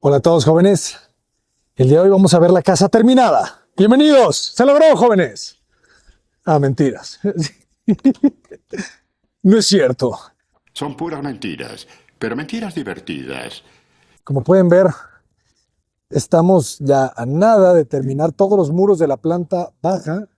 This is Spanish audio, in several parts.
Hola a todos, jóvenes. El día de hoy vamos a ver la casa terminada. ¡Bienvenidos! ¡Se logró, jóvenes! Ah, mentiras. No es cierto. Son puras mentiras, pero mentiras divertidas. Como pueden ver, estamos ya a nada de terminar todos los muros de la planta baja.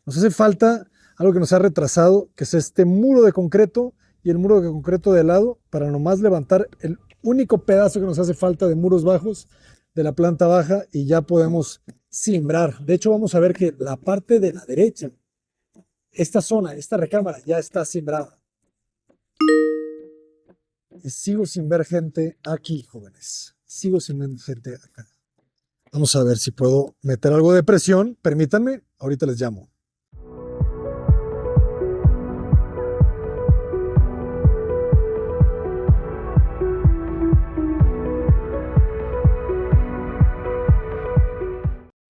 Nos hace falta algo que nos ha retrasado, que es este muro de concreto y el muro de concreto de lado, para nomás levantar el único pedazo que nos hace falta de muros bajos de la planta baja y ya podemos cimbrar. De hecho, vamos a ver que la parte de la derecha, esta zona, esta recámara, ya está cimbrada. Y sigo sin ver gente aquí, jóvenes. Sigo sin ver gente acá. Vamos a ver si puedo meter algo de presión. Permítanme, ahorita les llamo.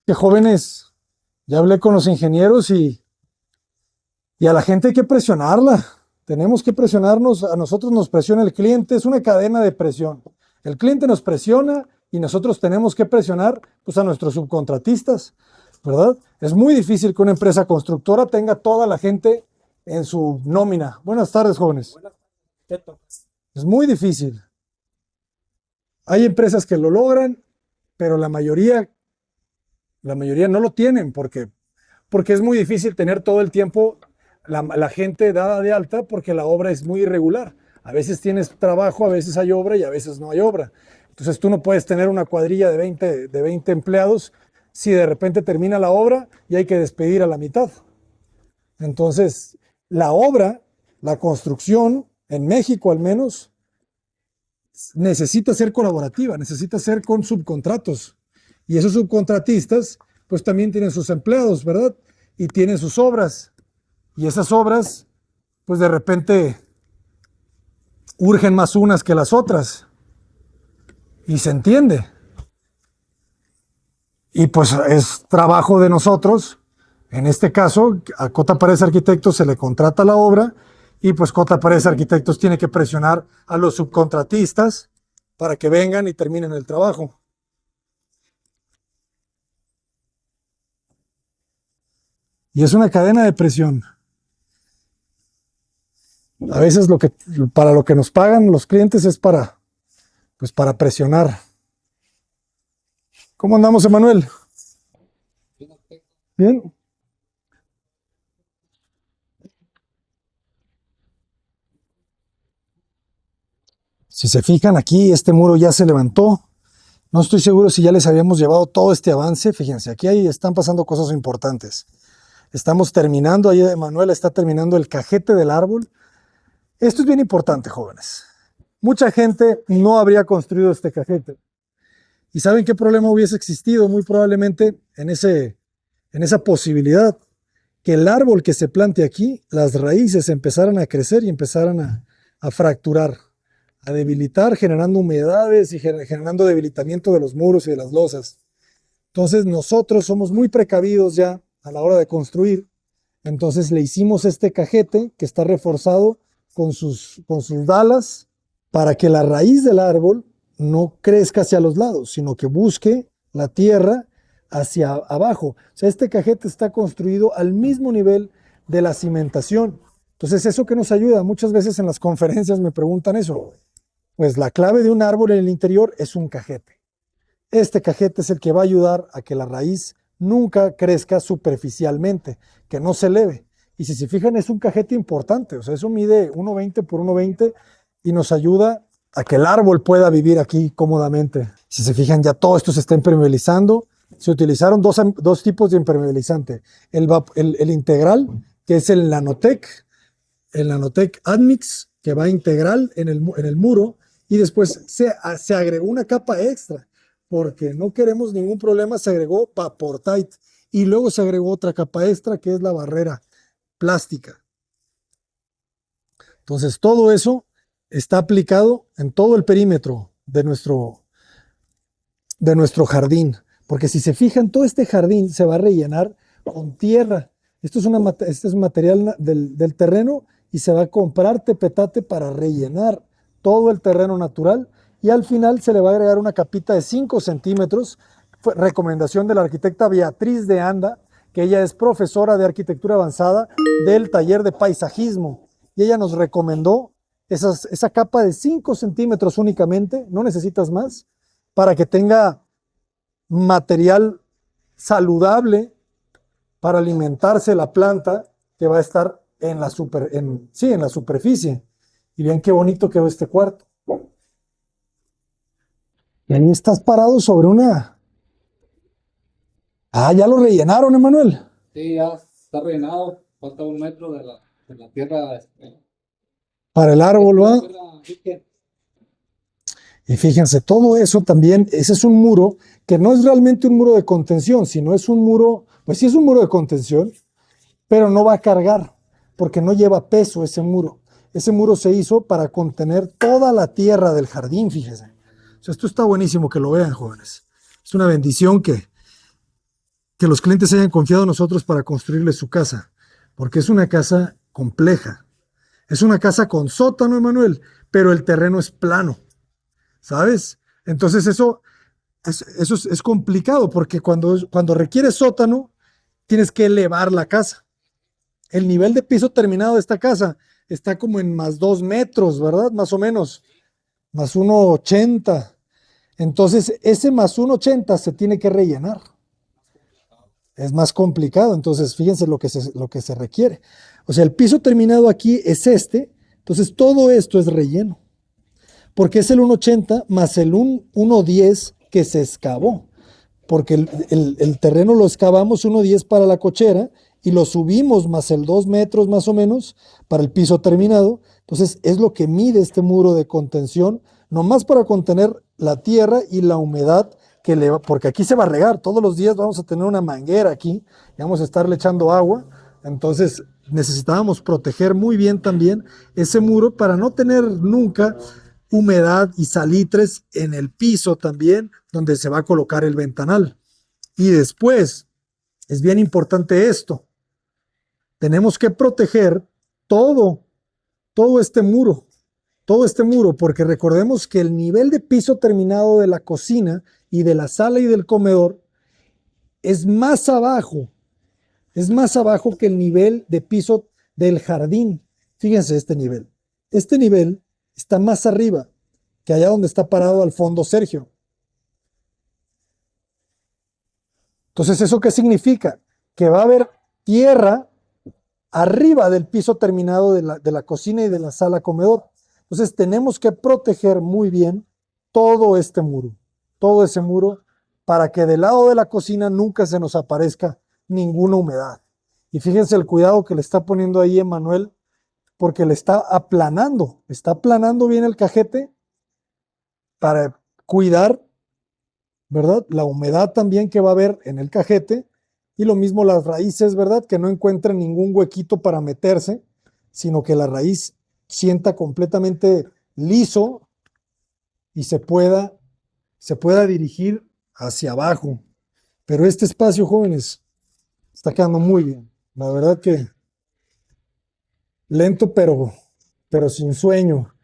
Que jóvenes, ya hablé con los ingenieros y a la gente hay que presionarla. Tenemos que presionarnos, a nosotros nos presiona el cliente, es una cadena de presión. El cliente nos presiona y nosotros tenemos que presionar pues, a nuestros subcontratistas, ¿verdad? Es muy difícil que una empresa constructora tenga toda la gente en su nómina. Buenas tardes, jóvenes. Es muy difícil. Hay empresas que lo logran, pero la mayoría no lo tienen porque es muy difícil tener todo el tiempo la gente dada de alta porque la obra es muy irregular. A veces tienes trabajo, a veces hay obra y a veces no hay obra. Entonces tú no puedes tener una cuadrilla de 20 empleados si de repente termina la obra y hay que despedir a la mitad. Entonces la obra, la construcción, en México al menos, necesita ser colaborativa, necesita ser con subcontratos. Y esos subcontratistas pues también tienen sus empleados, ¿verdad? Y tienen sus obras. Y esas obras, pues de repente urgen más unas que las otras. Y se entiende. Y pues es trabajo de nosotros. En este caso, a Cota Paredes Arquitectos se le contrata la obra y pues Cota Paredes Arquitectos tiene que presionar a los subcontratistas para que vengan y terminen el trabajo. Y es una cadena de presión. A veces para lo que nos pagan los clientes es para presionar. ¿Cómo andamos, Emanuel? Bien. Si se fijan aquí, este muro ya se levantó. No estoy seguro si ya les habíamos llevado todo este avance. Fíjense, aquí están pasando cosas importantes. Estamos terminando, ahí Emanuel está terminando el cajete del árbol. Esto es bien importante, jóvenes. Mucha gente no habría construido este cajete. ¿Y saben qué problema hubiese existido? Muy probablemente en esa posibilidad que el árbol que se plante aquí, las raíces empezaran a crecer y empezaran a fracturar, a debilitar, generando humedades y generando debilitamiento de los muros y de las losas. Entonces nosotros somos muy precavidos ya a la hora de construir. Entonces le hicimos este cajete que está reforzado con sus dalas para que la raíz del árbol no crezca hacia los lados, sino que busque la tierra hacia abajo. O sea, este cajete está construido al mismo nivel de la cimentación. Entonces, ¿eso qué nos ayuda? Muchas veces en las conferencias me preguntan eso. Pues la clave de un árbol en el interior es un cajete. Este cajete es el que va a ayudar a que la raíz nunca crezca superficialmente, que no se eleve. Y si se fijan, es un cajete importante, o sea, eso mide 1,20 por 1,20 y nos ayuda a que el árbol pueda vivir aquí cómodamente. Si se fijan, ya todo esto se está impermeabilizando. Se utilizaron dos tipos de impermeabilizante. El integral, que es el Nanotec Admix, que va integral en el muro, y después se agregó una capa extra, porque no queremos ningún problema, se agregó Vaportite, y luego se agregó otra capa extra, que es la barrera plástica. Entonces todo eso está aplicado en todo el perímetro de nuestro jardín, porque si se fijan, todo este jardín se va a rellenar con tierra. Esto es material del terreno y se va a comprar tepetate para rellenar todo el terreno natural y al final se le va a agregar una capita de 5 centímetros. Fue recomendación de la arquitecta Beatriz de Anda, que ella es profesora de arquitectura avanzada del taller de paisajismo, y ella nos recomendó esa capa de 5 centímetros únicamente, no necesitas más, para que tenga material saludable para alimentarse la planta que va a estar en la superficie. Y vean qué bonito quedó este cuarto. Y ahí estás parado sobre una... Ah, ya lo rellenaron, Emanuel. Sí, ya está rellenado, falta 1 metro de la tierra. Para el árbol, ¿va? Virgen. Y fíjense, todo eso también, ese es un muro que no es realmente un muro de contención, sino es un muro, pues sí es un muro de contención, pero no va a cargar, porque no lleva peso ese muro. Ese muro se hizo para contener toda la tierra del jardín, fíjense. O sea, esto está buenísimo que lo vean, jóvenes. Es una bendición que los clientes hayan confiado en nosotros para construirles su casa, porque es una casa compleja. Es una casa con sótano, Emanuel, pero el terreno es plano, ¿sabes? Entonces eso es complicado, porque cuando requiere sótano, tienes que elevar la casa. El nivel de piso terminado de esta casa está como en más 2 metros, ¿verdad? Más o menos, más 1,80. Entonces, ese más 1,80 se tiene que rellenar. Es más complicado, entonces fíjense lo que se requiere. O sea, el piso terminado aquí es este, entonces todo esto es relleno, porque es el 1,80 más el 1,10 que se excavó, porque el terreno lo excavamos 1,10 para la cochera y lo subimos más el 2 metros más o menos para el piso terminado. Entonces es lo que mide este muro de contención, nomás para contener la tierra y la humedad porque aquí se va a regar, todos los días vamos a tener una manguera aquí y vamos a estarle echando agua. Entonces necesitábamos proteger muy bien también ese muro para no tener nunca humedad y salitres en el piso también donde se va a colocar el ventanal. Y después, es bien importante esto, tenemos que proteger todo este muro, porque recordemos que el nivel de piso terminado de la cocina y de la sala y del comedor es más abajo que el nivel de piso del jardín. Fíjense este nivel. Este nivel está más arriba que allá donde está parado al fondo Sergio. Entonces, ¿eso qué significa? Que va a haber tierra arriba del piso terminado de la cocina y de la sala comedor. Entonces tenemos que proteger muy bien todo ese muro, para que del lado de la cocina nunca se nos aparezca ninguna humedad. Y fíjense el cuidado que le está poniendo ahí Emanuel, porque le está aplanando bien el cajete para cuidar, ¿verdad? La humedad también que va a haber en el cajete, y lo mismo las raíces, ¿verdad? Que no encuentren ningún huequito para meterse, sino que la raíz sienta completamente liso y se pueda dirigir hacia abajo. Pero este espacio, jóvenes, está quedando muy bien. La verdad que lento, pero sin sueño.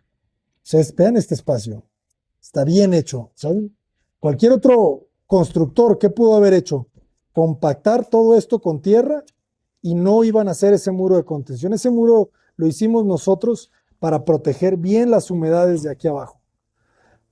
Vean este espacio. Está bien hecho, ¿saben? Cualquier otro constructor, ¿qué pudo haber hecho? Compactar todo esto con tierra y no iban a hacer ese muro de contención. Ese muro lo hicimos nosotros para proteger bien las humedades de aquí abajo.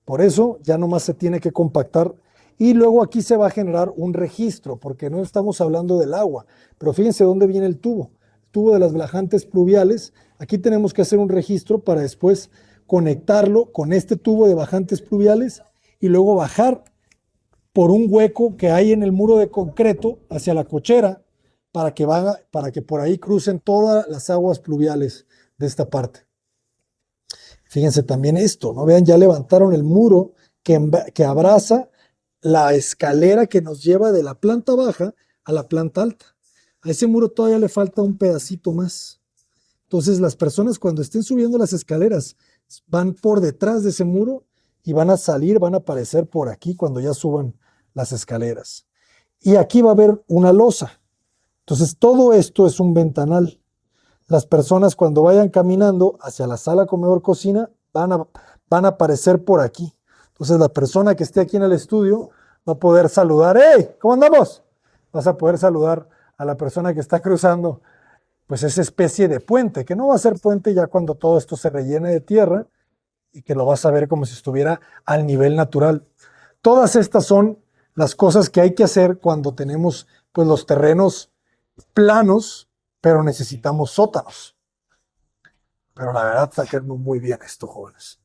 Por eso ya nomás se tiene que compactar y luego aquí se va a generar un registro, porque no estamos hablando del agua, pero fíjense dónde viene el tubo de las bajantes pluviales. Aquí tenemos que hacer un registro para después conectarlo con este tubo de bajantes pluviales y luego bajar por un hueco que hay en el muro de concreto hacia la cochera para que por ahí crucen todas las aguas pluviales de esta parte. Fíjense también esto, ¿no? Vean, ya levantaron el muro que abraza la escalera que nos lleva de la planta baja a la planta alta. A ese muro todavía le falta un pedacito más. Entonces las personas cuando estén subiendo las escaleras van por detrás de ese muro y van a aparecer por aquí cuando ya suban las escaleras. Y aquí va a haber una losa. Entonces todo esto es un ventanal. Las personas cuando vayan caminando hacia la sala, comedor, cocina van a aparecer por aquí. Entonces la persona que esté aquí en el estudio va a poder saludar. ¡Hey! ¿Cómo andamos? Vas a poder saludar a la persona que está cruzando pues esa especie de puente, que no va a ser puente ya cuando todo esto se rellene de tierra y que lo vas a ver como si estuviera al nivel natural. Todas estas son las cosas que hay que hacer cuando tenemos pues los terrenos planos, pero necesitamos sótanos. Pero la verdad está quedando muy bien esto, jóvenes.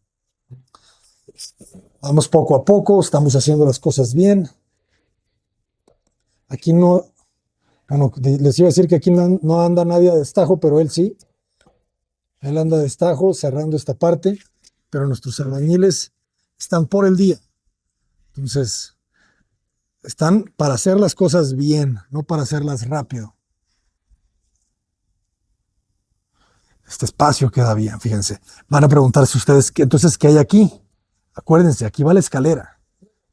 Vamos poco a poco, estamos haciendo las cosas bien. Aquí no, les iba a decir que aquí no anda nadie a destajo, pero él sí. Él anda a destajo cerrando esta parte, pero nuestros albañiles están por el día. Entonces, están para hacer las cosas bien, no para hacerlas rápido. Este espacio queda bien, fíjense. Van a preguntarse ustedes, entonces, ¿qué hay aquí? Acuérdense, aquí va la escalera.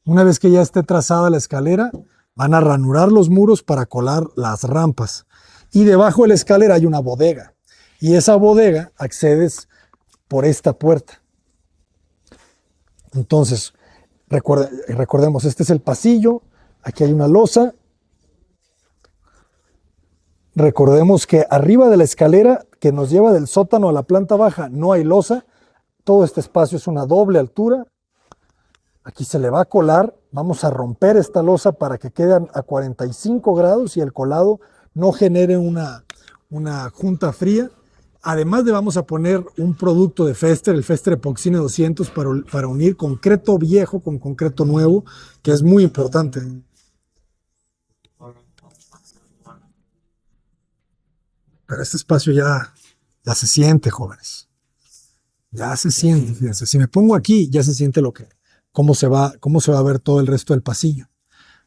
Una vez que ya esté trazada la escalera, van a ranurar los muros para colar las rampas. Y debajo de la escalera hay una bodega. Y esa bodega accedes por esta puerta. Entonces, recordemos, este es el pasillo. Aquí hay una losa. Recordemos que arriba de la escalera que nos lleva del sótano a la planta baja no hay losa. Todo este espacio es una doble altura. Aquí se le va a colar. Vamos a romper esta losa para que quede a 45 grados y el colado no genere una junta fría. Además de vamos a poner un producto de Fester, el Fester Epoxine 200 para unir concreto viejo con concreto nuevo, que es muy importante. Pero este espacio ya se siente, jóvenes. Ya se siente, fíjense. Si me pongo aquí, ya se siente cómo se va a ver todo el resto del pasillo.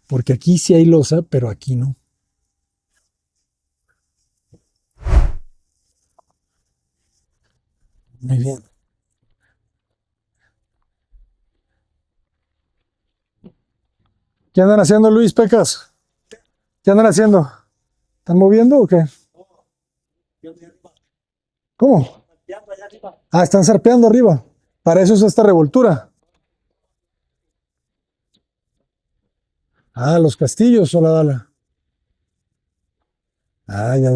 Porque aquí sí hay losa, pero aquí no. Muy bien. ¿Qué andan haciendo, Luis Pecas? ¿Qué andan haciendo? ¿Están moviendo o qué? ¿Cómo? Ah, están zarpeando arriba. Para eso es esta revoltura. Ah, los castillos, hola, dala. Ah, ya.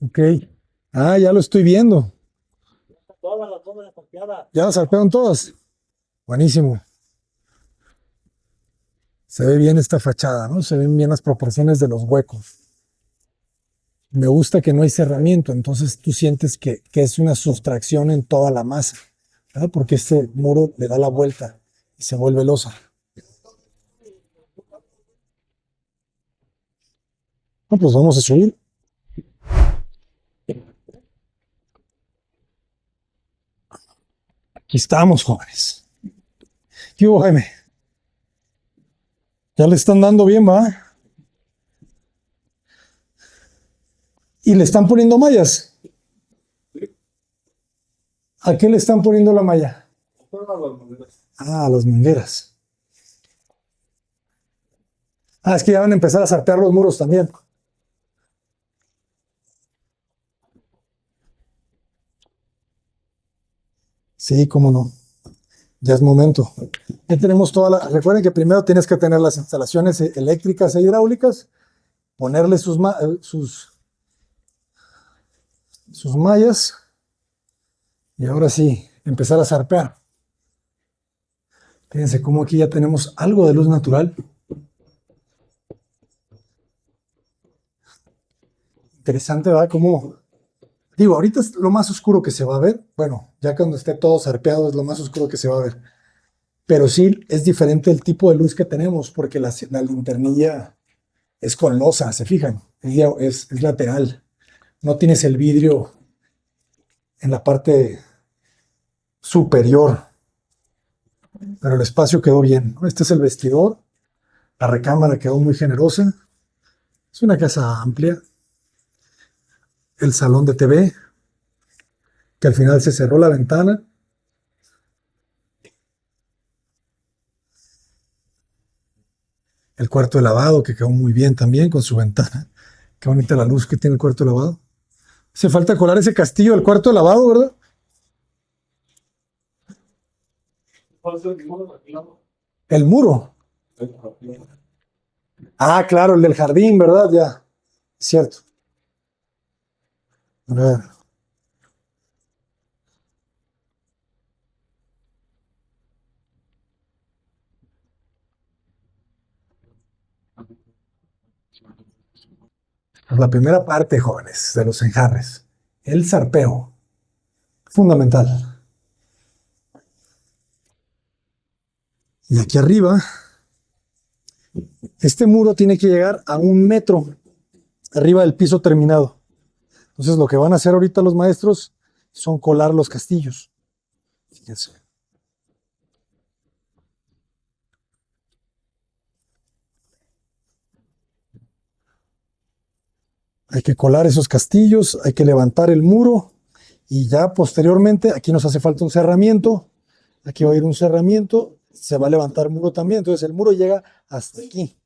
Ok. Ah, ya lo estoy viendo. Ya las zarpearon todas. Buenísimo. Se ve bien esta fachada, ¿no? Se ven bien las proporciones de los huecos. Me gusta que no hay cerramiento, entonces tú sientes que es una sustracción en toda la masa, ¿verdad? Porque este muro le da la vuelta y se vuelve losa. No, pues vamos a subir. Aquí estamos, jóvenes. ¿Qué hubo, Jaime? Ya le están dando bien, ¿va? Y le están poniendo mallas. ¿A qué le están poniendo la malla? Ah, a las mangueras. Ah, es que ya van a empezar a zarpear los muros también. Sí, cómo no. Ya es momento. Ya tenemos recuerden que primero tienes que tener las instalaciones eléctricas e hidráulicas, ponerle sus mallas y ahora sí, empezar a zarpear. Fíjense cómo aquí ya tenemos algo de luz natural. Interesante, ¿verdad? Como digo, ahorita es lo más oscuro que se va a ver. Bueno, ya cuando esté todo zarpeado es lo más oscuro que se va a ver. Pero sí es diferente el tipo de luz que tenemos porque la linternilla es con losa, ¿se fijan? Es lateral. No tienes el vidrio en la parte superior. Pero el espacio quedó bien, ¿no? Este es el vestidor. La recámara quedó muy generosa. Es una casa amplia. El salón de TV, que al final se cerró la ventana. El cuarto de lavado, que quedó muy bien también con su ventana. Qué bonita la luz que tiene el cuarto de lavado. Hace falta colar ese castillo del cuarto de lavado, ¿verdad? El muro. Ah, claro, el del jardín, ¿verdad? Ya, cierto. A ver. Pues la primera parte, jóvenes, de los enjarres. El zarpeo. Fundamental. Y aquí arriba, este muro tiene que llegar a 1 metro arriba del piso terminado. Entonces lo que van a hacer ahorita los maestros son colar los castillos. Fíjense. Hay que colar esos castillos, hay que levantar el muro y ya posteriormente aquí nos hace falta un cerramiento. Aquí va a ir un cerramiento, se va a levantar el muro también. Entonces el muro llega hasta aquí.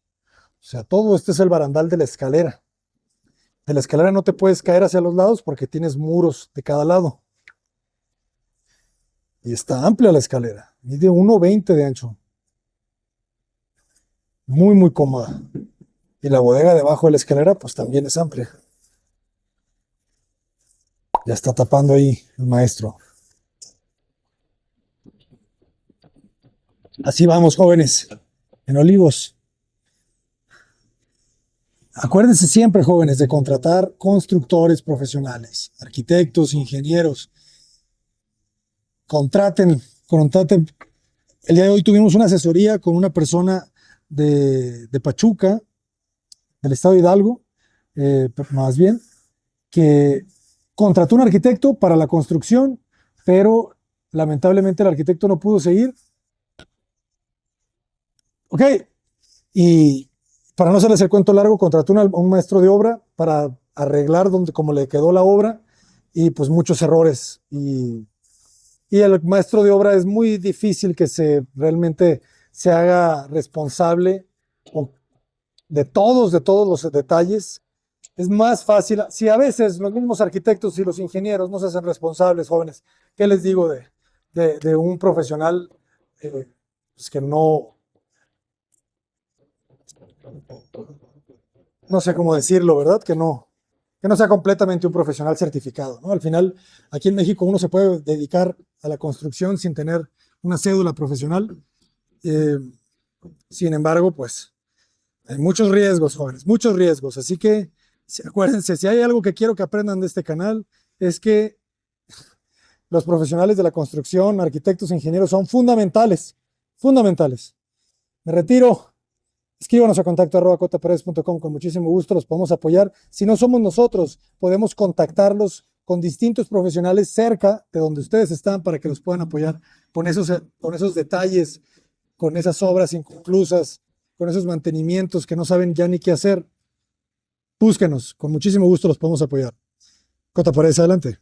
O sea, todo este es el barandal de la escalera. De la escalera no te puedes caer hacia los lados porque tienes muros de cada lado. Y está amplia la escalera, mide 1,20 de ancho. Muy, muy cómoda. Y la bodega debajo de la escalera, pues también es amplia. Ya está tapando ahí el maestro. Así vamos, jóvenes, en Olivos. Acuérdense siempre, jóvenes, de contratar constructores profesionales, arquitectos, ingenieros. Contraten. El día de hoy tuvimos una asesoría con una persona de Pachuca, del estado de Hidalgo, más bien, que contrató un arquitecto para la construcción, pero lamentablemente el arquitecto no pudo seguir. Ok, y para no hacerles el cuento largo, contrató un maestro de obra para arreglar como le quedó la obra y pues muchos errores. Y el maestro de obra es muy difícil que realmente se haga responsable de todos los detalles. Es más fácil, si a veces los mismos arquitectos y los ingenieros no se hacen responsables, jóvenes, ¿qué les digo de un profesional pues que no sé cómo decirlo, ¿verdad? Que no sea completamente un profesional certificado, ¿no? Al final, aquí en México uno se puede dedicar a la construcción sin tener una cédula profesional. Eh, Sin embargo, pues hay muchos riesgos, jóvenes, muchos riesgos. Así que acuérdense, si hay algo que quiero que aprendan de este canal, es que los profesionales de la construcción, arquitectos, ingenieros, son fundamentales, fundamentales. Me retiro. Escríbanos a contacto@cotaparedes.com, con muchísimo gusto los podemos apoyar. Si no somos nosotros, podemos contactarlos con distintos profesionales cerca de donde ustedes están para que los puedan apoyar con esos detalles, con esas obras inconclusas, con esos mantenimientos que no saben ya ni qué hacer. Búsquenos, con muchísimo gusto los podemos apoyar. Cota Paredes, adelante.